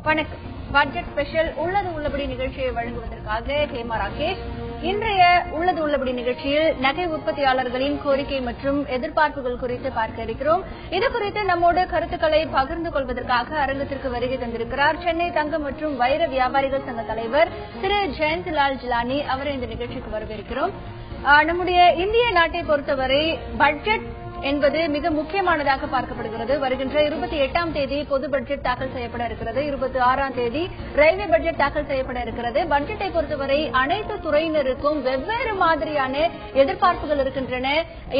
வணக்கம். Budget special உள்ளது உள்ளபடி நிகழ்ச்சியை வழங்குவதற்காக ஹேமா ராகேஷ். இன்றைய உள்ளது உள்ளபடி நிகழ்ச்சியில் நகை உற்பத்தியாளர்களின் கோரிக்கை மற்றும் எதிர்பார்ப்புகள் குறித்து பார்க்க இருக்கிறோம். இது குறித்து நம்மோடு கருத்துக்களை பகிர்ந்து கொள்வதற்காக அரங்கத்திற்கு வருகை தந்திருக்கிறார் சென்னை தங்கம் மற்றும் வைர வியாபாரிகள் சங்க தலைவர் திரு ஜெயந்த்லால் ஜிலானி. அவரை இந்த நிகழ்ச்சிக்கு வரவேற்கிறோம். நம்முடைய இந்திய நாட்டை பொறுத்தவரை பட்ஜெட் என்பது மிக முக்கியமானதாக பார்க்கப்படுகிறது. வருகின்ற 28ஆம் தேதி பொது பட்ஜெட் தாக்கல் செய்யப்பட இருக்கிறது. 26ஆம் தேதி ரயில்வே பட்ஜெட் தாக்கல் செய்யப்பட இருக்கிறது. பட்ஜெட்டை பொறுத்தவரை அனைத்து துறையினருக்கும் வெவ்வேறு மாதிரியான எதிர்பார்ப்புகள் இருக்கின்றன.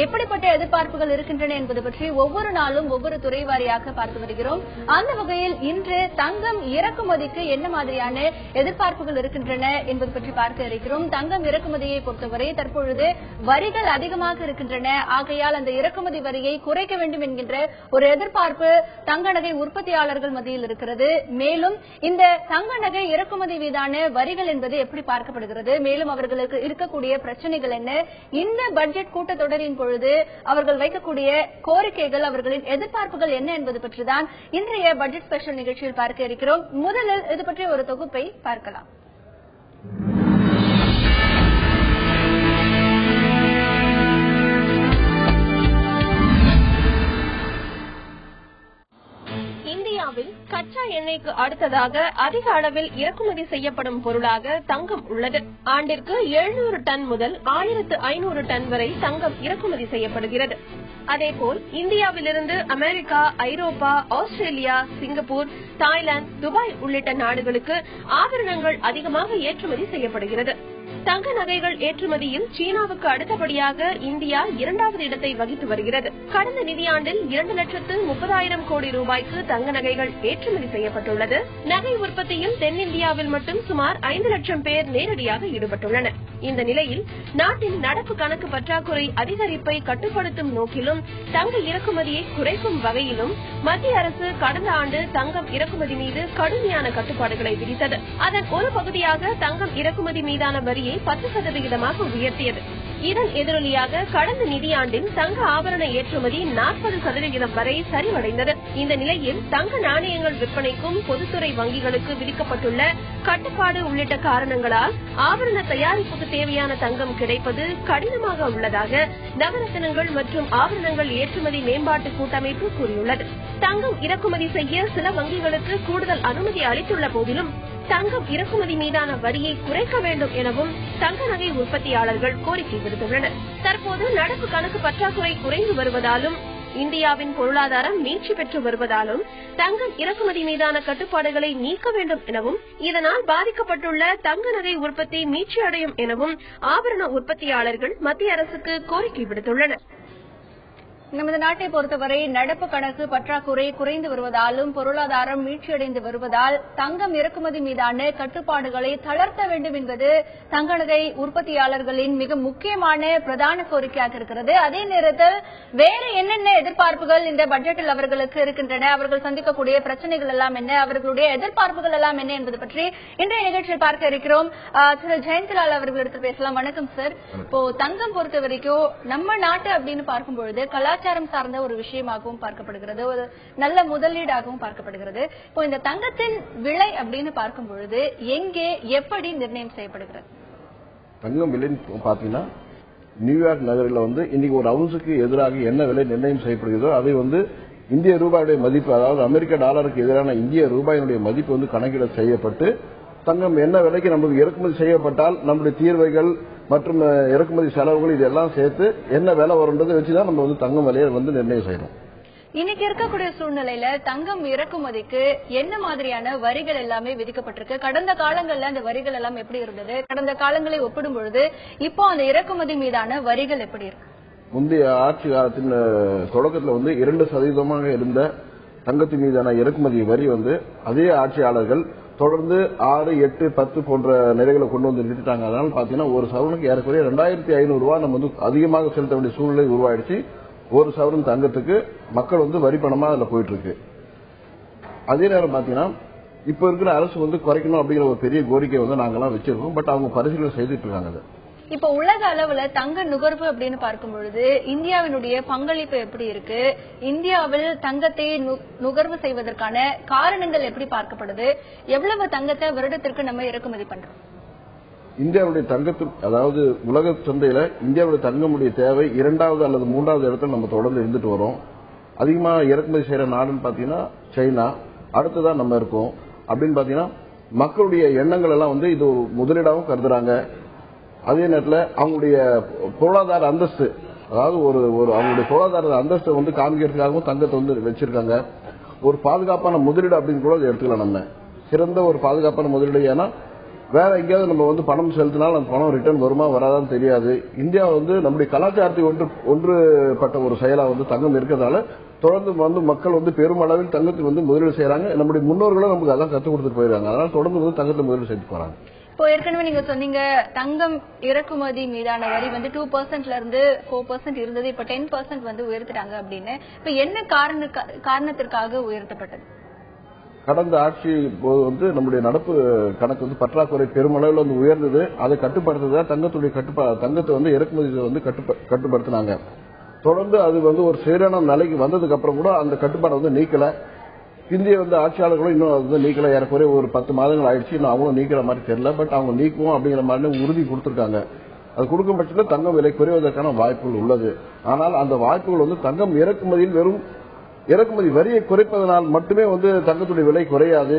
எப்படிப்பட்ட எதிர்பார்ப்புகள் இருக்கின்றன என்பது பற்றி ஒவ்வொரு நாளும் ஒவ்வொரு துறை வாரியாக பார்த்து வருகிறோம். அந்த வகையில் இன்று தங்கம் இறக்குமதிக்கு என்ன மாதிரியான எதிர்பார்ப்புகள் இருக்கின்றன என்பது பற்றி பார்க்க இருக்கிறோம். தங்கம் இறக்குமதியை பொறுத்தவரை தற்பொழுது வரிகள் அதிகமாக இருக்கின்றன. ஆகையால் அந்த இறக்குமதி வரியை குறைக்க வேண்டும் என்கின்ற ஒரு எதிர்பார்ப்பு தங்க நகை உற்பத்தியாளர்கள் மத்தியில் இருக்கிறது. மேலும் இந்த தங்க நகை இறக்குமதி மீதான வரிகள் என்பது எப்படி பார்க்கப்படுகிறது, மேலும் அவர்களுக்கு இருக்கக்கூடிய பிரச்சனைகள் என்ன, இந்த பட்ஜெட் கூட்டத்தொடரின் பொழுது அவர்கள் வைக்கக்கூடிய கோரிக்கைகள், அவர்களின் எதிர்பார்ப்புகள் என்ன என்பது பற்றிதான் இன்றைய பட்ஜெட் ஸ்பெஷல் நிகழ்ச்சியில் பார்க்க இருக்கிறோம். முதலில் இது பற்றிய ஒரு தொகுப்பை பார்க்கலாம். இந்தியாவில் கச்சா எண்ணெய்க்கு அடுத்ததாக அதிக அளவில் இறக்குமதி செய்யப்படும் பொருளாக தங்கம் உள்ளது. ஆண்டிற்கு 700 டன் முதல் 1500 டன் வரை தங்கம் இறக்குமதி செய்யப்படுகிறது. அதேபோல் இந்தியாவிலிருந்து அமெரிக்கா, ஐரோப்பா, ஆஸ்திரேலியா, சிங்கப்பூர், தாய்லாந்து, துபாய் உள்ளிட்ட நாடுகளுக்கு ஆபரணங்கள் அதிகமாக ஏற்றுமதி செய்யப்படுகிறது. தங்க நகைகள் ஏற்றுமதியில் சீனாவுக்கு அடுத்தபடியாக இந்தியா 2வது இடத்தை வகித்து வருகிறது. கடந்த நிதியாண்டில் 2,30,000 கோடி ரூபாய்க்கு தங்க நகைகள் ஏற்றுமதி செய்யப்பட்டுள்ளது. நகை உற்பத்தியில் தென்னிந்தியாவில் மட்டும் சுமார் 5 லட்சம் பேர் நேரடியாக ஈடுபட்டுள்ளனர். இந்த நிலையில் நாட்டின் நடப்பு கணக்கு பற்றாக்குறை அதிகரிப்பை கட்டுப்படுத்தும் நோக்கிலும் தங்க இறக்குமதியை குறைக்கும் வகையிலும் மத்திய அரசு கடந்த ஆண்டு தங்கம் இறக்குமதி மீது கடுமையான கட்டுப்பாடுகளை விதித்தது. அதன் ஒரு பகுதியாக தங்கம் இறக்குமதி மீதான வரியை 10% உயர்த்தியது. இதன் எதிரொலியாக கடந்த நிதியாண்டில் தங்க ஆபரண ஏற்றுமதி 40% வரை சரிவடைந்தது. இந்த நிலையில் தங்க நாணயங்கள் விற்பனைக்கும் பொதுத்துறை வங்கிகளுக்கு விதிக்கப்பட்டுள்ள கட்டுப்பாடு உள்ளிட்ட காரணங்களால் ஆபரண தயாரிப்புக்கு தேவையான தங்கம் கிடைப்பது கடினமாக உள்ளதாக நவரத்தினங்கள் மற்றும் ஆபரணங்கள் ஏற்றுமதி மேம்பாட்டு கூட்டமைப்பு கூறியுள்ளது. தங்கம் இறக்குமதி செய்ய சில வங்கிகளுக்கு கூடுதல் அனுமதி அளித்துள்ள போதிலும் தங்கம் இறக்குமதி மீதான வரியை குறைக்க வேண்டும் எனவும் தங்க நகை உற்பத்தியாளர்கள் கோரிக்கை விடுத்துள்ளனர். தற்போது நடப்பு கணக்கு பற்றாக்குறை குறைந்து வருவதாலும் இந்தியாவின் பொருளாதாரம் மீட்சி பெற்று வருவதாலும் தங்கம் இறக்குமதி மீதான கட்டுப்பாடுகளை நீக்க வேண்டும் எனவும் இதனால் பாதிக்கப்பட்டுள்ள தங்க நகை உற்பத்தி மீட்சி அடையும் எனவும் ஆபரண உற்பத்தியாளர்கள் மத்திய அரசுக்கு கோரிக்கை விடுத்துள்ளனர். நமது நாட்டை பொறுத்தவரை நடப்பு கணக்கு பற்றாக்குறை குறைந்து வருவதாலும் பொருளாதாரம் மீட்சியடைந்து வருவதால் தங்கம் இறக்குமதி மீதான கட்டுப்பாடுகளை தளர்த்த வேண்டும் என்பது தங்க நகை உற்பத்தியாளர்களின் மிக முக்கியமான பிரதான கோரிக்கையாக இருக்கிறது. அதே நேரத்தில் வேறு என்னென்ன எதிர்பார்ப்புகள் இந்த பட்ஜெட்டில் அவர்களுக்கு இருக்கின்றன, அவர்கள் சந்திக்கக்கூடிய பிரச்சனைகள் எல்லாம் என்ன, அவர்களுடைய எதிர்பார்ப்புகள் எல்லாம் என்ன என்பது பற்றி இன்றைய நிகழ்ச்சியில் பார்க்க இருக்கிறோம். திரு ஜெயந்த்லால் அவர்களிடத்தில் பேசலாம். வணக்கம் சார். இப்போ தங்கம் பொறுத்த வரைக்கும் நம்ம நாட்டு அப்படின்னு பார்க்கும்பொழுது கலாச்சாரம் சார்ந்த ஒரு விஷயமாகவும் பார்க்கப்படுகிறது, ஒரு நல்ல முதலீடாகவும் பார்க்கப்படுகிறது. இப்போ இந்த தங்கத்தின் விலை அப்படின்னு பார்க்கும் பொழுது எங்கே எப்படி நிர்ணயம் செய்யப்படுகிறது? தங்கம் விலை பாத்தீங்கன்னா நியூயார்க் நகரில் இன்னைக்கு ஒரு அவுன்ஸுக்கு எதிராக என்ன விலை நிர்ணயம் செய்யப்படுகிறதோ அதை இந்திய ரூபாயுடைய மதிப்பு, அதாவது அமெரிக்க டாலருக்கு எதிரான இந்திய ரூபாயினுடைய மதிப்பு கணக்கீடு செய்யப்பட்டு தங்கம் என்ன விலைக்கு நமக்கு இறக்குமதி செய்யப்பட்டால் நம்முடைய தீர்வைகள் மற்றும் இறக்குமதி செலவுகள் இதெல்லாம் சேர்த்து என்ன விலை வரும்ன்றதை வச்சுதான் நம்ம தங்கம் விலையை நிர்ணயம் செய்யணும். இன்னைக்கு இருக்கக்கூடிய சூழ்நிலையில தங்கம் இறக்குமதிக்கு என்ன மாதிரியான வரிகள் எல்லாமே விதிக்கப்பட்டிருக்கு? கடந்த காலங்கள்ல அந்த வரிகள் எல்லாம் எப்படி இருந்தது? கடந்த காலங்களை ஒப்பிடும் பொழுது இப்போ அந்த இறக்குமதி மீதான வரிகள் எப்படி இருக்கு? முந்தைய ஆட்சி காலத்தின் தொடக்கத்தில் 2% இருந்த தங்கத்தின் மீதான இறக்குமதி வரி அதே ஆட்சியாளர்கள் தொடர்ந்து 6, 8, 10 போன்ற நிலைகளை கொண்டு நிறுத்திட்டாங்க. அதனால பாத்தீங்கன்னா ஒரு சவரனுக்கு ஏறக்குறைய 2,500 ரூபாய் நம்ம அதிகமாக செலுத்த வேண்டிய சூழ்நிலை உருவாயிடுச்சு. ஒரு சவரன் தங்கத்துக்கு மக்கள் வரி பணமா அதுல போயிட்டு இருக்கு. அதே நேரம் பாத்தீங்கன்னா இப்ப இருக்கிற அரசு குறைக்கணும் அப்படிங்கிற ஒரு பெரிய கோரிக்கை நாங்கெல்லாம் வச்சிருக்கோம். பட் அவங்க பரிசீலனை செய்துட்டு இருக்காங்க. இப்ப உலக அளவுல தங்க நுகர்வு அப்படின்னு பார்க்கும் பொழுது இந்தியாவினுடைய பங்களிப்பு எப்படி இருக்கு? இந்தியாவில் தங்கத்தை நுகர்வு செய்வதற்கான காரணங்கள் எப்படி பார்க்கப்படுது? எவ்வளவு தங்கத்தை வருடத்திற்கு நம்ம இறக்குமதி பண்றோம்? இந்தியாவுடைய அதாவது உலக சந்தையில இந்தியாவுடைய தங்கமுடைய தேவை 2வது அல்லது 3வது இடத்துல நம்ம தொடர்ந்து இருந்துட்டு வரோம். அதிகமா இறக்குமதி செய்யற நாடுன்னு பாத்தீங்கன்னா சைனா, அடுத்துதான் நம்ம இருக்கோம். அப்படின்னு பாத்தீங்கன்னா மக்களுடைய எண்ணங்கள் எல்லாம் வந்து இது முதலீடாகவும் கருதுறாங்க. அதே நேரத்தில் அவங்களுடைய பொருளாதார அந்தஸ்து, அதாவது ஒரு அவங்களுடைய பொருளாதார அந்தஸ்தை வந்து காமிக்கிறதுக்காகவும் தங்கத்தை வந்து வச்சிருக்காங்க. ஒரு பாதுகாப்பான முதலீடு அப்படின்னு கூட எடுத்துக்கலாம். நம்ம சிறந்த ஒரு பாதுகாப்பான முதலீடு. ஏன்னா வேற எங்கேயாவது நம்ம வந்து பணம் செலுத்தினாலும் அந்த பணம் ரிட்டர்ன் வருமா வராதான்னு தெரியாது. இந்தியா வந்து நம்முடைய கலாச்சாரத்தை ஒன்றுபட்ட ஒரு செயலா வந்து தங்கம் இருக்கிறதால தொடர்ந்து வந்து மக்கள் வந்து பெருமளவில் தங்கத்தில் வந்து முதலீடு செய்யறாங்க. நம்முடைய முன்னோர்களும் நமக்கு அதான் கற்றுக் கொடுத்துட்டு போயிருக்காங்க. அதனால தொடர்ந்து வந்து தங்கத்தில் முதலீடு செய்து போறாங்க. இப்போ ஏற்கனவே நீங்க சொன்னீங்க தங்கம் இறக்குமதி மீதான வரி வந்து 2% இருந்து 4% இருந்தது, இப்ப 10% வந்து உயர்த்திட்டாங்க அப்படின்னு. இப்ப என்ன காரணத்திற்காக உயர்த்தப்பட்டது? கடந்த ஆட்சி போது வந்து நம்முடைய நடப்பு கணக்கு வந்து பற்றாக்குறை பெருமளவில் வந்து உயர்ந்தது. அதை கட்டுப்படுத்துறதா தங்கத்தை வந்து இறக்குமதி வந்து கட்டுப்படுத்தினாங்க. தொடர்ந்து அது வந்து ஒரு சீரான நிலைக்கு வந்ததுக்கு அப்புறம் கூட அந்த கட்டுப்பாடை வந்து நீக்கல. இந்திய வந்து ஆட்சியாளர்களும் இன்னும் அது வந்து நீக்கல. ஏறக்குறைய ஒரு 10 மாதங்கள் ஆயிடுச்சு. இன்னும் அவங்களும் நீக்கிற மாதிரி தெரியல. பட் அவங்க நீக்குவோம் அப்படிங்கிற மாதிரி உறுதி கொடுத்திருக்காங்க. அது கொடுக்கும் பட்சத்தில் தங்கம் விலை குறைவதற்கான வாய்ப்புகள் உள்ளது. ஆனால் அந்த வாய்ப்புகள் வந்து தங்கம் இறக்குமதியில் வெறும் இறக்குமதி வரியை குறைப்பதனால் மட்டுமே வந்து தங்கத்துடைய விலை குறையாது.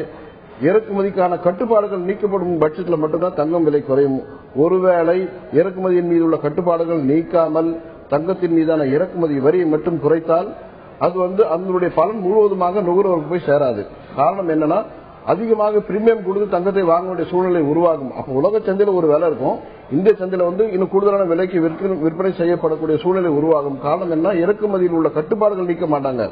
இறக்குமதிக்கான கட்டுப்பாடுகள் நீக்கப்படும் பட்சத்தில் மட்டும்தான் தங்கம் விலை குறையும். ஒருவேளை இறக்குமதியின் மீது உள்ள கட்டுப்பாடுகள் நீக்காமல் தங்கத்தின் மீதான இறக்குமதி வரியை மட்டும் குறைத்தால் அது வந்து அதனுடைய பலன் முழுவதுமாக நுகர்வோருக்கு போய் சேராது. காரணம் என்னன்னா அதிகமாக பிரீமியம் கொடுத்து தங்கத்தை வாங்க வேண்டிய சூழ்நிலை உருவாகும். அப்ப உலக சந்தையில ஒரு விலை இருக்கும், இந்திய சந்தையில வந்து இன்னும் கூடுதலான விலைக்கு விற்பனை செய்யப்படக்கூடிய சூழ்நிலை உருவாகும். காரணம் என்ன? இறக்குமதியில் உள்ள கட்டுப்பாடுகள் நீக்க மாட்டாங்க,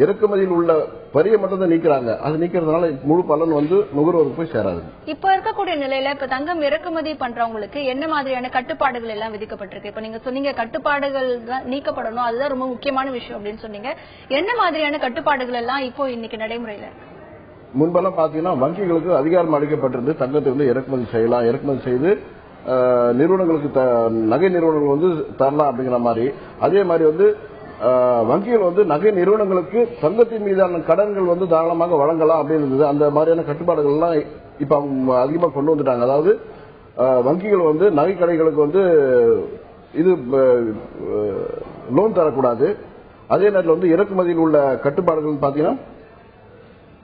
இறக்குமதியில் உள்ள வரியை மட்டும் தான் நீக்கிறாங்க. அது நீக்கிறதுனால முழு பலன் வந்து நுகர்வோருக்கு போய் சேராது. இப்ப இருக்கக்கூடிய நிலையில இப்ப தங்கம் இறக்குமதி பண்றவங்களுக்கு என்ன மாதிரியான கட்டுப்பாடுகள் எல்லாம் விதிக்கப்பட்டிருக்கு? இப்ப நீங்க சொன்னீங்க கட்டுப்பாடுகள் நீக்கப்படணும், அதுதான் ரொம்ப முக்கியமான விஷயம் அப்படின்னு சொன்னீங்க. என்ன மாதிரியான கட்டுப்பாடுகள் எல்லாம் இப்போ இன்னைக்கு நடைமுறையில? முன்பெல்லாம் பாத்தீங்கன்னா வங்கிகளுக்கு அதிகாரம் அளிக்கப்பட்டிருந்து தங்கத்தை வந்து இறக்குமதி செய்யலாம், இறக்குமதி செய்து நிறுவனங்களுக்கு நகை நிறுவனங்கள் வந்து தரலாம் அப்படிங்கிற மாதிரி. அதே மாதிரி வந்து வங்கிகள் வந்து நகை நிறுவனங்களுக்கு தங்கத்தின் மீதான கடன்கள் வந்து தாராளமாக வழங்கலாம் அப்படின்னு அந்த மாதிரியான கட்டுப்பாடுகள் எல்லாம் இப்ப அவங்க அதிகமா கொண்டு வந்துட்டாங்க. அதாவது வங்கிகள் வந்து நகை கடைகளுக்கு வந்து இது லோன் தரக்கூடாது. அதே நேரத்தில் வந்து இறக்குமதியில் உள்ள கட்டுப்பாடுகள் பாத்தீங்கன்னா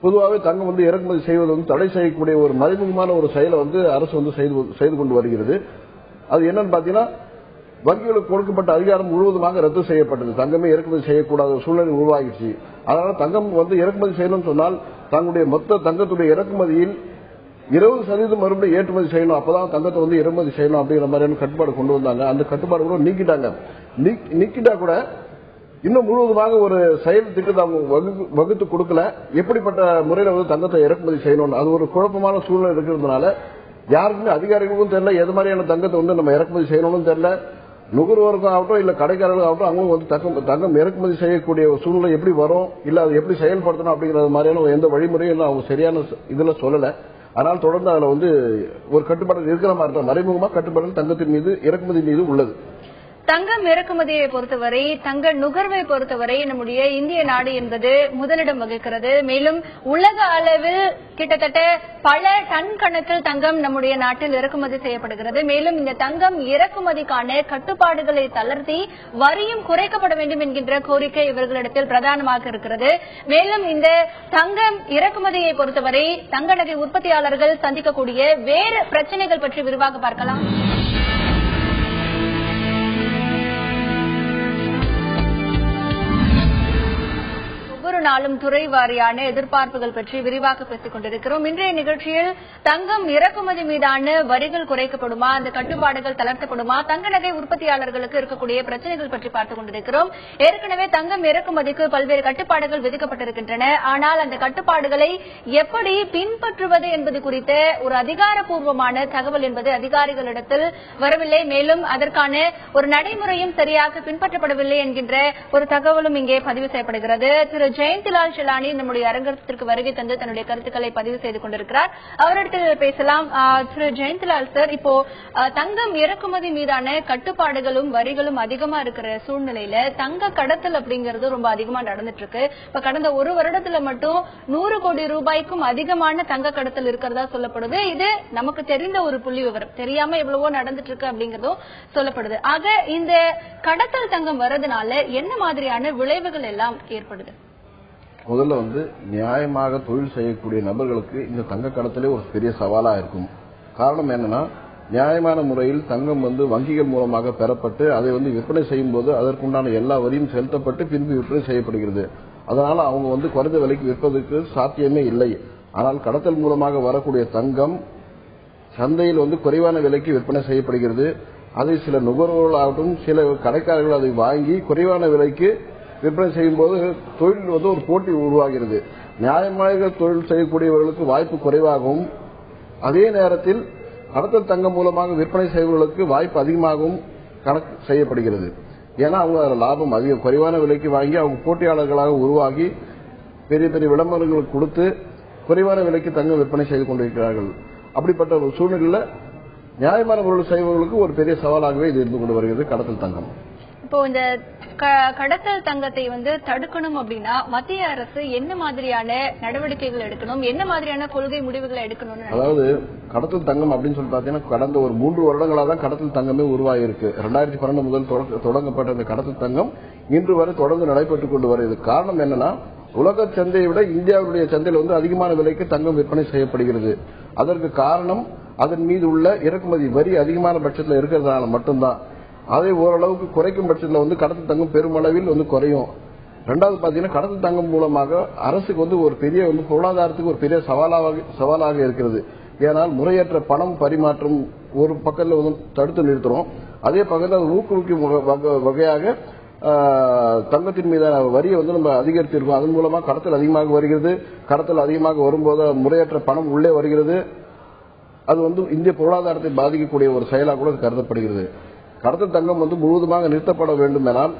பொதுவாகவே தங்கம் வந்து இறக்குமதி செய்வது வந்து தடை செய்யக்கூடிய ஒரு மறைமுகமான ஒரு செயலை வந்து அரசு வந்து செய்து கொண்டு வருகிறது. அது என்னன்னு பாத்தீங்கன்னா வங்கிகளுக்கு கொடுக்கப்பட்ட அதிகாரம் முழுவதுமாக ரத்து செய்யப்பட்டது. தங்கமே இறக்குமதி செய்யக்கூடாத சூழ்நிலை உருவாகிடுச்சு. அதனால தங்கம் வந்து இறக்குமதி செய்யணும்னு சொன்னால் தங்களுடைய மொத்த தங்கத்துடைய இறக்குமதியில் 20% மறுபடியும் ஏற்றுமதி செய்யணும், அப்பதான் தங்கத்தை வந்து இறக்குமதி செய்யணும் அப்படிங்கிற மாதிரியான கட்டுப்பாடு கொண்டு வந்தாங்க. அந்த கட்டுப்பாடு கூட நீக்கிட்டாங்க. நீக்கிட்டா கூட இன்னும் முழுவதுமாக ஒரு செயல் திட்டத்தை அவங்க வகுத்து கொடுக்கல. எப்படிப்பட்ட முறையில வந்து தங்கத்தை இறக்குமதி செய்யணும், அது ஒரு குழப்பமான சூழ்நிலை இருக்கிறதுனால யாருக்குமே அதிகாரிகளுக்கும் தெரியல எது மாதிரியான தங்கத்தை வந்து நம்ம இறக்குமதி செய்யணும்னு தெரியல. நுகர்வோருக்கும் ஆகட்டும் இல்ல கடைக்காரர்களும் ஆகட்டும் அவங்க வந்து தங்கம் இறக்குமதி செய்யக்கூடிய சூழ்நிலை எப்படி வரும், இல்ல அது எப்படி செயல்படுத்தணும் அப்படிங்கிற மாதிரியான எந்த வழிமுறையும் அவங்க சரியான இதுல சொல்லல. அதனால தொடர்ந்து அதுல வந்து ஒரு கட்டுப்பாடு இருக்கிற மாதிரி தான் மறைமுகமா கட்டுப்பாடு தங்கத்தின் மீது இறக்குமதி மீது உள்ளது. தங்கம் இறக்குமதியை பொறுத்தவரை, தங்க நுகர்வை பொறுத்தவரை நம்முடைய இந்திய நாடு என்பது முதலிடம் வகிக்கிறது. மேலும் உலக அளவில் கிட்டத்தட்ட பல டன் கணக்கில் தங்கம் நம்முடைய நாட்டில் இறக்குமதி செய்யப்படுகிறது. மேலும் இந்த தங்கம் இறக்குமதிக்கான கட்டுப்பாடுகளை தளர்த்தி வரியும் குறைக்கப்பட வேண்டும் என்கின்ற கோரிக்கை இவர்களிடத்தில் பிரதானமாக இருக்கிறது. மேலும் இந்த தங்கம் இறக்குமதியை பொறுத்தவரை தங்க நகை உற்பத்தியாளர்கள் சந்திக்கக்கூடிய வேறு பிரச்சனைகள் பற்றி விரிவாக பார்க்கலாம். ஒவ்வொரு நாளும் துறை வாரியான எதிர்பார்ப்புகள் பற்றி விரிவாக பேசிக் கொண்டிருக்கிறோம். இன்றைய நிகழ்ச்சியில் தங்கம் இறக்குமதி மீதான வரிகள் குறைக்கப்படுமா, அந்த கட்டுப்பாடுகள் தளர்த்தப்படுமா, தங்க நகை உற்பத்தியாளர்களுக்கு இருக்கக்கூடிய பிரச்சனைகள் பற்றி பார்த்துக் கொண்டிருக்கிறோம். ஏற்கனவே தங்கம் இறக்குமதிக்கு பல்வேறு கட்டுப்பாடுகள் விதிக்கப்பட்டிருக்கின்றன. ஆனால் அந்த கட்டுப்பாடுகளை எப்படி பின்பற்றுவது என்பது குறித்த ஒரு அதிகாரப்பூர்வமான தகவல் என்பது அதிகாரிகளிடத்தில் வரவில்லை. மேலும் அதற்கான ஒரு நடைமுறையும் சரியாக பின்பற்றப்படவில்லை என்கின்ற ஒரு தகவலும் இங்கே பதிவு செய்யப்படுகிறது. திரு ஜெயந்த் ஜெயந்திலால் ஷெலானி நம்முடைய அரங்கத்திற்கு வருகை தந்து தன்னுடைய கருத்துக்களை பதிவு செய்து கொண்டிருக்கிறார். அவரிடத்தில் பேசலாம். திரு ஜெயந்திலால் சார், இப்போ தங்கம் இறக்குமதி மீதான கட்டுப்பாடுகளும் வரிகளும் அதிகமா இருக்கிற சூழ்நிலையில தங்க கடத்தல் அப்படிங்கிறது ரொம்ப அதிகமா நடந்துட்டு இருக்கு. இப்ப கடந்த ஒரு வருடத்துல மட்டும் 100 கோடி ரூபாய்க்கும் அதிகமான தங்க கடத்தல் இருக்கிறதா சொல்லப்படுது. இது நமக்கு தெரிந்த ஒரு புள்ளி விவரம், தெரியாம எவ்வளவோ நடந்துட்டு இருக்கு அப்படிங்கறதும் சொல்லப்படுது. ஆக இந்த கடத்தல் தங்கம் வரதுனால என்ன மாதிரியான விளைவுகள் எல்லாம் ஏற்படுது? முதல்ல நியாயமாக தொழில் செய்யக்கூடிய நபர்களுக்கு இந்த தங்க கடத்தலே ஒரு பெரிய சவாலா இருக்கும். காரணம் என்னன்னா, நியாயமான முறையில் தங்கம் வங்கிகள் மூலமாக பெறப்பட்டு அதை விற்பனை செய்யும் போது அதற்குண்டான எல்லா வரியும் செலுத்தப்பட்டு பின்பு விற்பனை செய்யப்படுகிறது. அதனால அவங்க குறைந்த விலைக்கு விற்பதற்கு சாத்தியமே இல்லை. ஆனால் கடத்தல் மூலமாக வரக்கூடிய தங்கம் சந்தையில் குறைவான விலைக்கு விற்பனை செய்யப்படுகிறது. அதை சில நுகர்வோர்களாகட்டும் சில கடைக்காரர்கள் அதை வாங்கி குறைவான விலைக்கு விற்பனை செய்யும் போது தொழில் ஒரு போட்டி உருவாகிறது. நியாயமாக தொழில் செய்யக்கூடியவர்களுக்கு வாய்ப்பு குறைவாகவும், அதே நேரத்தில் கடத்தல் தங்கம் மூலமாக விற்பனை செய்வர்களுக்கு வாய்ப்பு அதிகமாகவும் கணக்கு செய்யப்படுகிறது. ஏன்னா அவங்க லாபம் அதிகம், குறைவான விலைக்கு வாங்கி அவங்க போட்டியாளர்களாக உருவாகி பெரிய பெரிய விளம்பரங்களுக்கு கொடுத்து குறைவான விலைக்கு தங்கம் விற்பனை செய்து கொண்டிருக்கிறார்கள். அப்படிப்பட்ட ஒரு சூழ்நிலையில் நியாயமான பொருள் செய்வர்களுக்கு ஒரு பெரிய சவாலாகவே இது இருந்து கொண்டு வருகிறது கடத்தல் தங்கம். இப்போ இந்த கடத்தல் தங்கத்தை தடுக்கணும் அப்படின்னா மத்திய அரசு என்ன மாதிரியான நடவடிக்கைகள் எடுக்கணும், என்ன மாதிரியான கொள்கை முடிவுகளை எடுக்கணும்? அதாவது கடத்தல் தங்கம் அப்படின்னு சொல்லி பாத்தீங்கன்னா கடந்த ஒரு 3 வருடங்களாக தான் கடத்தல் தங்கமே உருவாகி இருக்கு. 2012 முதல் தொடங்கப்பட்ட இந்த கடத்தல் தங்கம் இன்று வரை தொடர்ந்து நடைபெற்றுக் கொண்டு வருகிறது. காரணம் என்னன்னா, உலக சந்தையை விட இந்தியாவுடைய சந்தையில் அதிகமான விலைக்கு தங்கம் விற்பனை செய்யப்படுகிறது. அதற்கு காரணம் அதன் மீது உள்ள இறக்குமதி வரி அதிகமான பட்சத்தில் இருக்கிறதுனால மட்டும்தான். அதை ஓரளவுக்கு குறைக்கும் பட்சத்தில் கடத்தல் தங்கம் பெருமளவில் குறையும். ரெண்டாவது பாத்தீங்கன்னா கடத்தல் தங்கம் மூலமாக அரசுக்கு ஒரு பெரிய பொருளாதாரத்துக்கு ஒரு பெரிய சவாலாக இருக்கிறது. ஏனால் முறையற்ற பணம் பரிமாற்றம் ஒரு பக்கத்தில் தடுத்து நிறுத்துறோம், அதே பக்கத்தில் அது ஊக்குவிக்கும் வகையாக தங்கத்தின் மீதான வரியை நம்ம அதிகரித்திருக்கோம். அதன் மூலமா கடத்தல் அதிகமாக வருகிறது. கடத்தல் அதிகமாக வரும்போது முறையற்ற பணம் உள்ளே வருகிறது. அது இந்திய பொருளாதாரத்தை பாதிக்கக்கூடிய ஒரு செயலாக கூட கருதப்படுகிறது. கடத்தல் தங்கம் முழுவதுமாக நிறுத்தப்பட வேண்டும் எனால்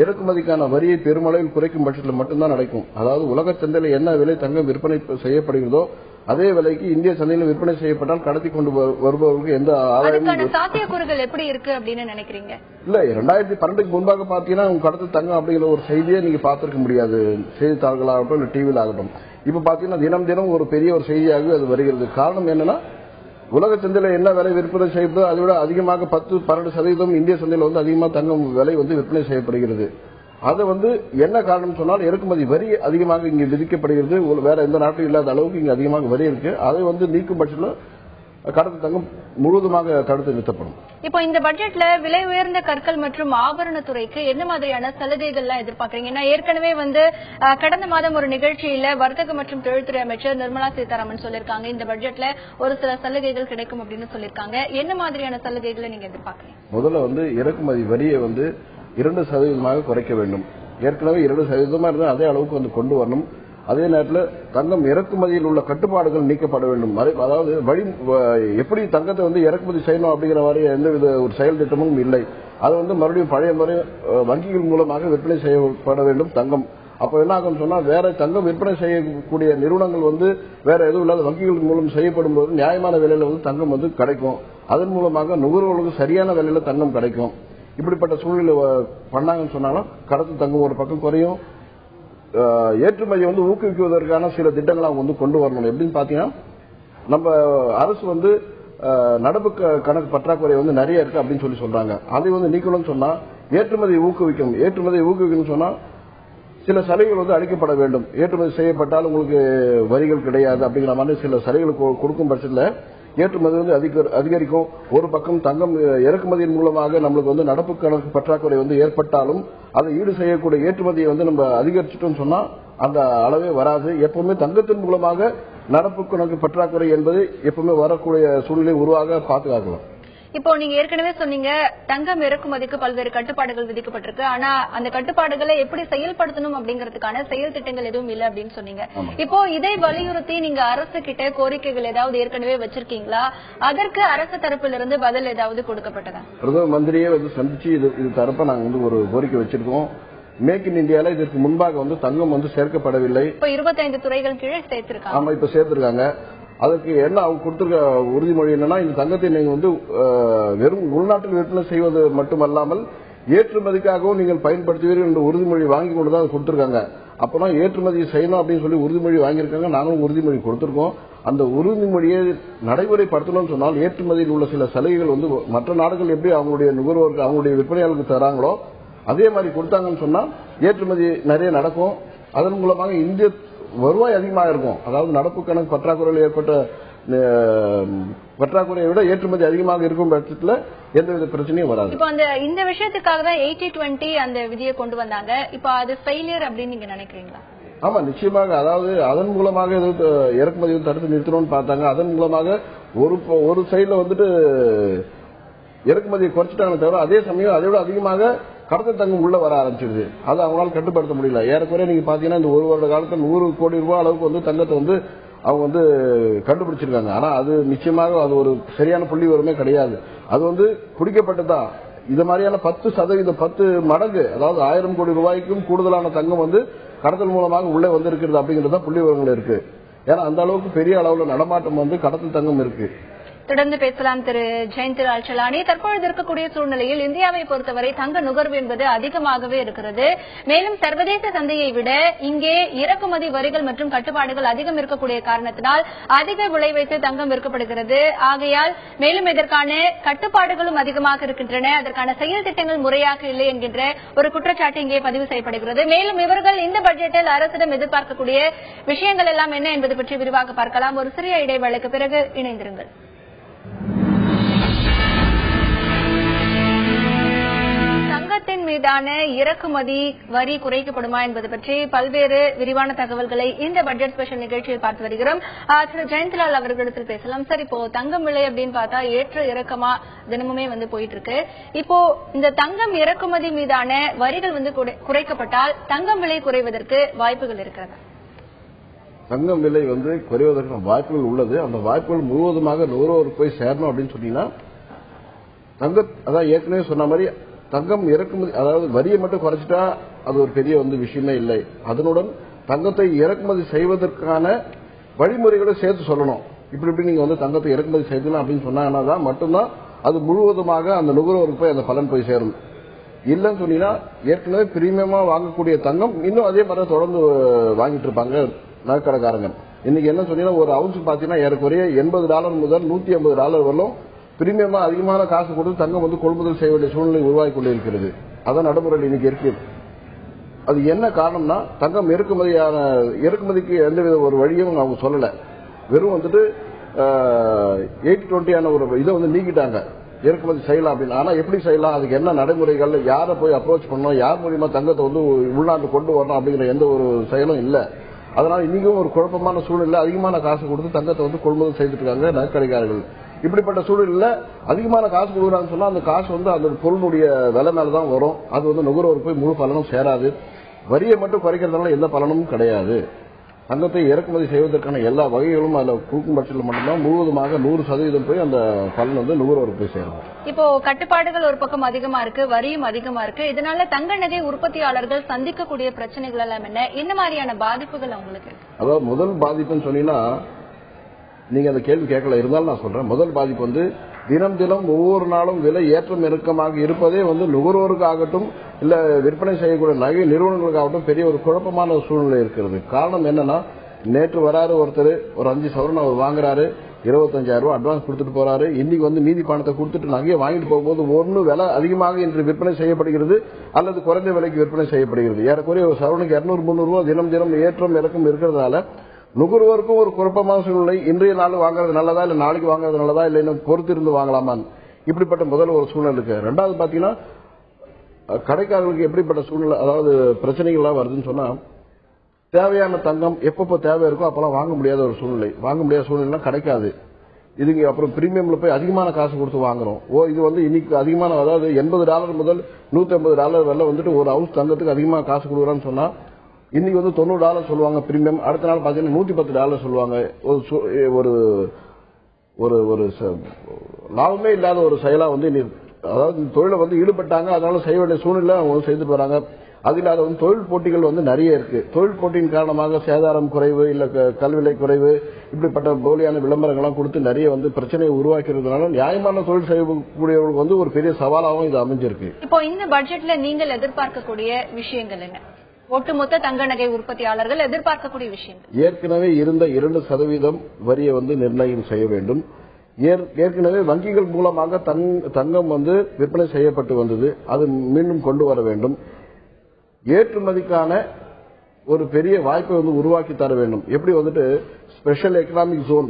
இறக்குமதிக்கான வரியை பெருமளவில் குறைக்கும் பட்சத்தில் மட்டும்தான் நடக்கும். அதாவது உலக சந்தையில் என்ன விலை தங்கம் விற்பனை செய்யப்படுகிறதோ அதே விலைக்கு இந்திய சந்தையில் விற்பனை செய்யப்பட்டால் கடத்தி கொண்டு வருபவர்களுக்கு எந்த ஆதாயமும் சாத்தியக்கூறுகள் எப்படி இருக்கு அப்படின்னு நினைக்கிறீங்க? இல்ல, 2012க்கு முன்பாக பாத்தீங்கன்னா கடத்தல் தங்கம் அப்படிங்கிற ஒரு செய்தியை நீங்க பார்த்திருக்க முடியாது, செய்தித்தாள்களாகட்டும் இல்ல டிவியில் ஆகட்டும். இப்ப பாத்தீங்கன்னா தினம் தினம் ஒரு பெரிய ஒரு செய்தியாகவே அது வருகிறது. காரணம் என்னன்னா, உலக சந்தையில என்ன விலை விற்பனை செய்யப்படுதோ அதை விட அதிகமாக 10-12% இந்திய சந்தையில் அதிகமாக தங்கம் விலை விற்பனை செய்யப்படுகிறது. அது என்ன காரணம் சொன்னால் இறக்குமதி வரி அதிகமாக இங்கு விதிக்கப்படுகிறது. வேற எந்த நாட்டிலும் இல்லாத அளவுக்கு இங்க அதிகமாக வரி இருக்கு. அதை நீக்கும் பட்சத்தில் கடத்தல் தங்கம் முழுவதுமாக தடுத்து நிறுத்தப்படும். இப்போ இந்த பட்ஜெட்ல விலை உயர்ந்த கற்கள் மற்றும் ஆபரணத்துறைக்கு என்ன மாதிரியான சலுகைகள்லாம் எதிர்பார்க்கறீங்க? ஏன்னா ஏற்கனவே கடந்த மாதம் ஒரு நிகழ்ச்சியில வர்த்தக மற்றும் தொழில்துறை அமைச்சர் நிர்மலா சீதாராமன் சொல்லிருக்காங்க, இந்த பட்ஜெட்ல ஒரு சில சலுகைகள் கிடைக்கும் அப்படின்னு சொல்லிருக்காங்க. என்ன மாதிரியான சலுகைகளை நீங்க எதிர்பார்க்கறீங்க? முதல்ல இறக்குமதி வரியை 2% குறைக்க வேண்டும். ஏற்கனவே 2% இருந்தால் அதே அளவுக்கு கொண்டு வரணும். அதே நேரத்தில் தங்கம் இறக்குமதியில் உள்ள கட்டுப்பாடுகள் நீக்கப்பட வேண்டும். அதாவது எப்படி தங்கத்தை இறக்குமதி செய்யணும் அப்படிங்கிற மாதிரி எந்தவித ஒரு செயல் திட்டமும் இல்லை. அது மறுபடியும் பழைய முறை வங்கிகள் மூலமாக விற்பனை செய்யப்பட வேண்டும் தங்கம். அப்ப என்ன ஆகும் சொன்னா, வேற தங்கம் விற்பனை செய்யக்கூடிய நிறுவனங்கள் வேற எதுவும் இல்லாத வங்கிகள் மூலம் செய்யப்படும் போது நியாயமான விலையில தங்கம் கிடைக்கும். அதன் மூலமாக நுகர்வோர்களுக்கு சரியான விலையில தங்கம் கிடைக்கும். இப்படிப்பட்ட சூழ்நிலை பண்ணாங்கன்னு சொன்னாலும் கடத்தல் தங்கம் ஒரு பக்கம் குறையும். ஏற்றுமதி ஊக்குவிக்குவதற்கான சில திட்டங்களை அவங்க கொண்டு வரணும். எப்படின்னு பாத்தீங்கன்னா, நம்ம அரசு நடப்பு கணக்கு பற்றாக்குறை நிறைய இருக்கு அப்படின்னு சொல்றாங்க. அதை நீக்கணும்னு சொன்னா ஏற்றுமதி ஊக்குவிக்கணும். ஏற்றுமதி ஊக்குவிக்கணும்னு சொன்னா சில சலுகைகள் அளிக்கப்பட வேண்டும். ஏற்றுமதி செய்யப்பட்டால் உங்களுக்கு வரிகள் கிடையாது அப்படிங்கிற மாதிரி சில சலுகைகள் கொடுக்கும் பட்சத்தில் ஏற்றுமதி அதிகரிக்கும். ஒரு பக்கம் தங்கம் இறக்குமதியின் மூலமாக நம்மளுக்கு நடப்பு கணக்கு பற்றாக்குறை ஏற்பட்டாலும் அதை ஈடு செய்யக்கூடிய ஏற்றுமதியை நம்ம அதிகரிச்சுட்டோம்னு சொன்னா அந்த அளவே வராது. எப்பவுமே தங்கத்தின் மூலமாக நடப்பு கணக்கு பற்றாக்குறை என்பது எப்பவுமே வரக்கூடிய சூழ்நிலை உருவாக பாதுகாக்கலாம். இப்போ நீங்க ஏற்கனவே சொன்னீங்க தங்கம் இறக்குமதிக்கு பல்வேறு கட்டுப்பாடுகள் விதிக்கப்பட்டிருக்கு. ஆனா அந்த கட்டுப்பாடுகளை எப்படி செயல்படுத்தணும் அப்படிங்கறதுக்கான செயல் திட்டங்கள் எதுவும் இல்லை அப்படின்னு சொன்னீங்க. இப்போ இதை வலியுறுத்தி நீங்க அரசு கிட்ட கோரிக்கைகள் ஏதாவது ஏற்கனவே வச்சிருக்கீங்களா? அதற்கு அரசு தரப்பிலிருந்து பதில் ஏதாவது கொடுக்கப்பட்டதா? பிரதம மந்திரியே சந்திச்சு இது தரப்ப நாங்க ஒரு கோரிக்கை வச்சிருக்கோம். மேக் இன் இந்தியால இதற்கு முன்பாக வந்து தங்கம் வந்து சேர்க்கப்படவில்லை. இப்ப 25 துறைகள் கீழே சேர்த்திருக்காங்க. ஆமா, இப்ப சேர்த்திருக்காங்க. அதுக்கு என்ன அவங்க கொடுத்திருக்க உறுதிமொழி என்னன்னா, இந்த தங்கத்தை நீங்க வந்து வெறும் உள்நாட்டில் விற்பனை செய்வது மட்டுமல்லாமல் ஏற்றுமதிக்காகவும் நீங்கள் பயன்படுத்துவீர்கள் என்ற உறுதிமொழி வாங்கி கொண்டுதான் கொடுத்திருக்காங்க. அப்பதான் ஏற்றுமதி செய்யணும் அப்படின்னு சொல்லி உறுதிமொழி வாங்கியிருக்காங்க. நாங்களும் உறுதிமொழி கொடுத்திருக்கோம். அந்த உறுதிமொழியை நடைமுறைப்படுத்தணும்னு சொன்னால் ஏற்றுமதியில் உள்ள சில சலுகைகள் வந்து மற்ற நாடுகள் எப்படி அவங்களுடைய நுகர்வோருக்கு அவங்களுடைய விற்பனையாளருக்கு தராங்களோ அதே மாதிரி கொடுத்தாங்கன்னு சொன்னா ஏற்றுமதி நிறைய நடக்கும். அதன் மூலமாக இந்திய வருவாய் அதிகமாக இருக்கும். அதாவது நடப்பு கணக்கு பற்றாக்குறையில் ஏற்பட்ட பற்றாக்குறையை விட ஏற்றுமதி அதிகமாக இருக்கும் பட்சத்தில் எந்தவித பிரச்சனையும் வராது. இப்போ இந்த விஷயத்துக்காக தான் 80-20 அந்த விதியை கொண்டு வந்தாங்க. இப்போ அது ஃபெயிலியர் அப்படின்னு நீங்க நினைக்கிறீங்களா? ஆமா, நிச்சயமாக. அதாவது அதன் மூலமாக இறக்குமதியை தடுத்து நிறுத்தணும்னு பார்த்தாங்க. அதன் மூலமாக ஒரு சைடுல வந்துட்டு இறக்குமதியை குறைச்சிட்டாங்க தவிர அதே சமயம் அதை விட அதிகமாக கடத்தல் தங்கம் உள்ள வர ஆரம்பிச்சிருது. அதை அவங்களால கட்டுப்படுத்த முடியல. ஏறக்குறைய நீங்க பாத்தீங்கன்னா இந்த ஒரு வருட காலத்தில் 100 கோடி ரூபாய் அளவுக்கு வந்து தங்கத்தை வந்து அவங்க வந்து கண்டுபிடிச்சிருக்காங்க. ஆனா அது நிச்சயமாக அது ஒரு சரியான புள்ளி விவரமே கிடையாது. அது வந்து பிடிக்கப்பட்டதான். இது மாதிரியான 10 மடங்கு, அதாவது 1000 கோடி ரூபாய்க்கும் கூடுதலான தங்கம் வந்து கடத்தல் மூலமாக உள்ளே வந்திருக்கிறது அப்படிங்கறத புள்ளி விவரங்கள் இருக்கு. ஏன்னா அந்த அளவுக்கு பெரிய அளவுல நடமாட்டம் வந்து கடத்தல் தங்கம் இருக்கு. தொடர்ந்து பேசலாம் திரு ஜெயந்திலால் சலானி. தற்பொழுது இருக்கக்கூடிய சூழ்நிலையில் இந்தியாவை பொறுத்தவரை தங்க நுகர்வு என்பது அதிகமாகவே இருக்கிறது. மேலும் சர்வதேச சந்தையை விட இங்கே இறக்குமதி வரிகள் மற்றும் கட்டுப்பாடுகள் அதிகம் இருக்கக்கூடிய காரணத்தினால் அதிக விலை வைத்து தங்கம் விற்கப்படுகிறது. ஆகையால் மேலும் இதற்கான கட்டுப்பாடுகளும் அதிகமாக இருக்கின்றன. அதற்கான செயல் திட்டங்கள் முறையாக இல்லை என்கின்ற ஒரு குற்றச்சாட்டு இங்கே பதிவு செய்யப்படுகிறது. மேலும் இவர்கள் இந்த பட்ஜெட்டில் அரசிடம் எதிர்பார்க்கக்கூடிய விஷயங்கள் எல்லாம் என்ன என்பது பற்றி விரிவாக பார்க்கலாம். ஒரு சிறிய இடைவேளைக்கு பிறகு இணைந்திருங்கள். தங்கத்தின் மீதான இறக்குமதி வரி குறைக்கப்படுமா என்பது பற்றி பல்வேறு விரிவான தகவல்களை இந்த பட்ஜெட் ஸ்பெஷல் நிகழ்ச்சியில் பார்த்து வருகிறோம். திரு ஜெயந்திலால் அவர்களிடத்தில் பேசலாம். சார், இப்போ தங்கம் விலை அப்படின்னு பார்த்தா ஏற்ற இறக்கமா தினமுமே வந்து போயிட்டு இருக்கு. இப்போ இந்த தங்கம் இறக்குமதி மீதான வரிகள் வந்து குறைக்கப்பட்டால் தங்கம் விலை குறைவதற்கு வாய்ப்புகள் இருக்கிறதா? தங்கம் விலை வந்து குறைவதற்கான வாய்ப்புகள் உள்ளது. அந்த வாய்ப்புகள் முழுவதுமாக நுகர்வோருக்கு போய் சேரணும் அப்படின்னு சொன்னீங்கன்னா அதான் ஏற்கனவே சொன்ன மாதிரி தங்கம் இறக்குமதி, அதாவது வரியை மட்டும் குறைச்சிட்டா அது ஒரு பெரிய வந்து விஷயமே இல்லை. அதனுடன் தங்கத்தை இறக்குமதி செய்வதற்கான வழிமுறைகளை சேர்த்து சொல்லணும். இப்படி நீங்க வந்து தங்கத்தை இறக்குமதி செய்யணும் அப்படின்னு சொன்னாங்கன்னா மட்டும்தான் அது முழுவதுமாக அந்த நுகர்வோருக்கு போய் அந்த பலன் போய் சேரும். இல்லைன்னு சொன்னீங்கன்னா ஏற்கனவே பிரீமியமா வாங்கக்கூடிய தங்கம் இன்னும் அதே மாதிரி தொடர்ந்து வாங்கிட்டு இருப்பாங்க நகைக்கடைக்காரங்க. இன்னைக்கு என்ன சொன்னீங்கன்னா ஒரு அவுன்ஸ் பாத்தீங்கன்னா ஏறக்குறைய $80 முதல் $150 வரலும் பிரீமியமா அதிகமான காசு கொடுத்து தங்கம் வந்து கொள்முதல் செய்ய வேண்டிய சூழ்நிலை உருவாகி கொண்டிருக்கிறது. அதான் நடைமுறையில் இன்னைக்கு இருக்கு. அது என்ன காரணம்னா தங்கம் இறக்குமதிக்கு எந்தவித ஒரு வழியும் அவங்க சொல்லல. வெறும் வந்துட்டு 80-20 ஒரு இதை வந்து நீக்கிட்டாங்க. இறக்குமதி செய்யலாம் அப்படின்னு. ஆனா எப்படி செய்யலாம், அதுக்கு என்ன நடைமுறைகள், யாரை போய் அப்ரோச் பண்ணணும், யார் மூலியமா தங்கத்தை வந்து உள்நாட்டு கொண்டு வரணும் அப்படிங்கிற எந்த ஒரு செயலும் இல்ல. அதனால இன்னைக்கும் ஒரு குழப்பமான சூழ்நிலை. அதிகமான காசு கொடுத்து தங்கத்தை வந்து கொள்முதல் செய்துட்டு இருக்காங்க நகைக்கடைக்காரர்கள். இப்படிப்பட்ட சூழலில் அதிகமான காசு கொடுக்குறாங்கன்னு சொன்னா அந்த காசு வந்து அந்த பொருளுடைய விலை மேலதான் வரும். அது வந்து நுகர்வோருக்கு போய் முழு பலனும் சேராது. வரியை மட்டும் குறைக்கிறதுனால எந்த பலனும் கிடையாது. தங்கத்தை இறக்குமதி செய்வதற்கான எல்லா வகைகளும் அதுல கொடுக்கும் பட்சத்தில் மட்டும்தான் முழுவதுமாக 100% போய் அந்த பலன் வந்து நுகர்வோருக்கு போய் சேரும். இப்போ கட்டுப்பாடுகள் ஒரு பக்கம் அதிகமா இருக்கு, வரியும் அதிகமா இருக்கு. இதனால தங்க நகை உற்பத்தியாளர்கள் சந்திக்கக்கூடிய பிரச்சனைகள் எல்லாம் என்ன மாதிரியான பாதிப்புகள் அவங்களுக்கு இருக்கு? அதாவது முதல் பாதிப்புன்னு சொன்னீங்கன்னா நீங்க அந்த கேள்வி கேட்கல, இருந்தாலும் நான் சொல்றேன். முதல் பாதிப்பு வந்து தினம் ஒவ்வொரு நாளும் விலை ஏற்றம் இறக்கமாக இருப்பதே வந்து நுகர்வோருக்கு ஆகட்டும் இல்ல விற்பனை செய்யக்கூடிய நகை நிறுவனங்களுக்காகட்டும் பெரிய ஒரு குழப்பமான சூழ்நிலை இருக்கிறது. காரணம் என்னன்னா, நேற்று வராரு ஒருத்தர் ஒரு 5 சவரன் அவர் வாங்குறாரு, 25,000 ரூபாய் அட்வான்ஸ் கொடுத்துட்டு போறாரு. இன்னைக்கு வந்து மீதி பணத்தை கொடுத்துட்டு நகையை வாங்கிட்டு போகும்போது ஒன்னு விலை அதிகமாக இன்று விற்பனை செய்யப்படுகிறது அல்லது குறைந்த விலைக்கு விற்பனை செய்யப்படுகிறது. ஏறக்குறைய ஒரு சவரனுக்கு 200-300 ரூபாய் தினம் ஏற்றம் இறக்கம் இருக்கிறதால நுகர்வோருக்கும் ஒரு குழப்பமான சூழ்நிலை. இன்றைய நாள் வாங்குறது நல்லதா இல்ல நாளைக்கு வாங்குறது நல்லதா இல்ல இன்னும் பொறுத்து இருந்து வாங்கலாமான்னு இப்படிப்பட்ட முதல் ஒரு சூழ்நிலை இருக்கு. ரெண்டாவது பாத்தீங்கன்னா கடைக்காரர்களுக்கு எப்படிப்பட்ட சூழ்நிலை, அதாவது பிரச்சனைகள் எல்லாம் வருதுன்னு சொன்னா தேவையான தங்கம் எப்பப்போ தேவை இருக்கோ அப்பெல்லாம் வாங்க முடியாத ஒரு சூழ்நிலை. வாங்க முடியாத சூழ்நிலை கிடைக்காது. இதுக்கு அப்புறம் பிரீமியம்ல போய் அதிகமான காசு கொடுத்து வாங்குறோம். இது வந்து இன்னைக்கு அதிகமான, அதாவது $80 முதல் $150 வரல வந்துட்டு ஒரு அவுன்ஸ் தங்கத்துக்கு அதிகமாக காசு கொடுக்குறான்னு சொன்னா இன்னைக்கு வந்து $90 சொல்லுவாங்க பிரீமியம். அடுத்த நாள் பாத்தீங்கன்னா $110 சொல்லுவாங்க. ஒரு ஒரு லாபமே இல்லாத ஒரு செயலா வந்து அதாவது தொழிலை வந்து ஈடுபட்டாங்க. அதனால செய்ய வேண்டிய சூழ்நிலை அவங்க செய்துட்டு வராங்க. அது இல்லாத வந்து தொழில் போட்டிகள் வந்து நிறைய இருக்கு. தொழில் போட்டியின் காரணமாக சேதாரம் குறைவு, இல்ல கல்விலை குறைவு, இப்படிப்பட்ட போலியான விளம்பரங்கள்லாம் கொடுத்து நிறைய வந்து பிரச்சனையை உருவாக்கிறதுனால நியாயமான தொழில் செய்யக்கூடியவர்களுக்கு வந்து ஒரு பெரிய சவாலாகவும் இது அமைஞ்சிருக்கு. இப்போ இந்த பட்ஜெட்ல நீங்கள் எதிர்பார்க்கக்கூடிய விஷயங்கள் என்ன? ஒட்டுமொத்த தங்க நகை உற்பத்தியாளர்கள் எதிர்பார்க்கக்கூடிய விஷயங்கள் ஏற்கனவே இருந்த 2% வரியை வந்து நிர்ணயம் செய்ய வேண்டும். ஏற்கனவே வங்கிகள் மூலமாக தங்கம் வந்து விற்பனை செய்யப்பட்டு வந்தது, அது மீண்டும் கொண்டு வர வேண்டும். ஏற்றுமதிக்கான ஒரு பெரிய வாய்ப்பை வந்து உருவாக்கி தர வேண்டும். எப்படி வந்துட்டு ஸ்பெஷல் எக்கனாமிக் ஜோன்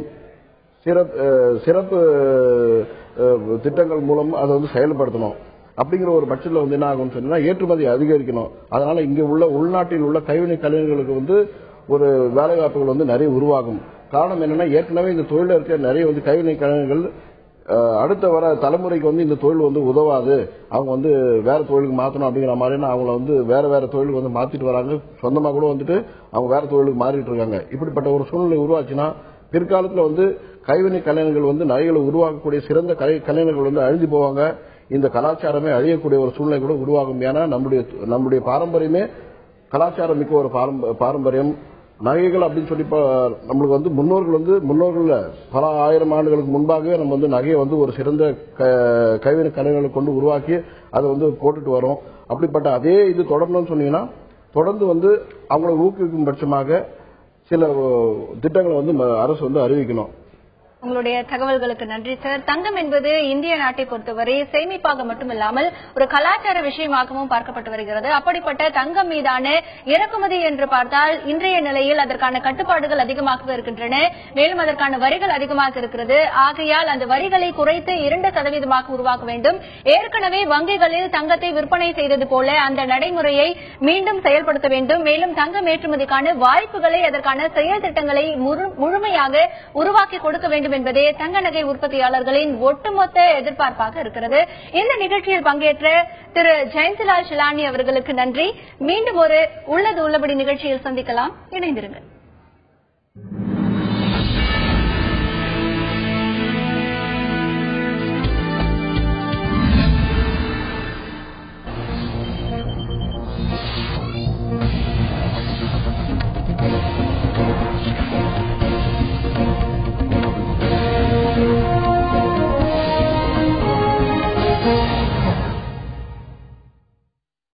சிறப்பு திட்டங்கள் மூலம் அதை வந்து செயல்படுத்தணும். அப்படிங்கிற ஒரு பட்சத்தில் வந்து என்ன ஆகும்னு சொன்னா ஏற்றுமதி அதிகரிக்கணும். அதனால இங்க உள்ள உள்நாட்டில் உள்ள கைவினை கலைஞர்களுக்கு வந்து ஒரு வேலைவாய்ப்புகள் வந்து நிறைய உருவாகும். காரணம் என்னன்னா ஏற்கனவே இந்த தொழில இருக்க நிறைய வந்து கைவினை கலைஞர்கள் அடுத்த வர தலைமுறைக்கு வந்து இந்த தொழில் வந்து உதவாது, அவங்க வந்து வேற தொழிலுக்கு மாற்றணும் அப்படிங்கிற மாதிரி அவங்கள வந்து வேற தொழிலுக்கு வந்து மாத்திட்டு வராங்க. சொந்தமா கூட வந்துட்டு அவங்க வேற தொழிலுக்கு மாறிட்டு இருக்காங்க. இப்படிப்பட்ட ஒரு சூழ்நிலை உருவாச்சுன்னா பிற்காலத்தில் வந்து கைவினை கலைஞர்கள் வந்து நகைகளை உருவாக்கக்கூடிய சிறந்த கலைஞர்கள் வந்து அழிஞ்சு போவாங்க. இந்த கலாச்சாரமே அழியக்கூடிய ஒரு சூழ்நிலை கூட உருவாகும். ஏன்னா நம்முடைய பாரம்பரியமே கலாச்சாரம் மிக்க ஒரு பாரம்பரியம். நகைகள் அப்படின்னு சொல்லி நம்மளுக்கு வந்து முன்னோர்கள் பல ஆயிரம் ஆண்டுகளுக்கு முன்பாகவே நம்ம வந்து நகையை வந்து ஒரு சிறந்த கைவினை கலைஞர்களை கொண்டு உருவாக்கி அதை வந்து போட்டுட்டு வரோம். அப்படிப்பட்ட அதே இது தொடரணும்னு சொன்னீங்கன்னா தொடர்ந்து வந்து அவங்களை ஊக்குவிக்கும் பட்சமாக சில திட்டங்களை வந்து அரசு வந்து அறிவிக்கணும். உங்களுடைய தகவல்களுக்கு நன்றி சார். தங்கம் என்பது இந்திய நாட்டை பொறுத்தவரை சேமிப்பாக மட்டுமில்லாமல் ஒரு கலாச்சார விஷயமாகவும் பார்க்கப்பட்டு வருகிறது. அப்படிப்பட்ட தங்கம் மீதான இறக்குமதி என்று பார்த்தால் இன்றைய நிலையில் அதற்கான கட்டுப்பாடுகள் அதிகமாக இருக்கின்றன. மேலும் அதற்கான வரிகள் அதிகமாக இருக்கிறது. ஆகையால் அந்த வரிகளை குறைத்து 2% உருவாக்க வேண்டும். ஏற்கனவே வங்கிகளில் தங்கத்தை விற்பனை செய்தது போல அந்த நடைமுறையை மீண்டும் செயல்படுத்த வேண்டும். மேலும் தங்கம் ஏற்றுமதிக்கான வாய்ப்புகளை அதற்கான செயல் திட்டங்களை முழுமையாக உருவாக்கி கொடுக்க வேண்டும் என்பதே தங்க நகை உற்பத்தியாளர்களின் ஒட்டுமொத்த எதிர்பார்ப்பாக இருக்கிறது. இந்த நிகழ்ச்சியில் பங்கேற்ற திரு ஜெயந்திலால் ஷிலானி அவர்களுக்கு நன்றி. மீண்டும் ஒரு உள்ளது உள்ளபடி நிகழ்ச்சியில் சந்திக்கலாம். இணைந்திருங்கள்.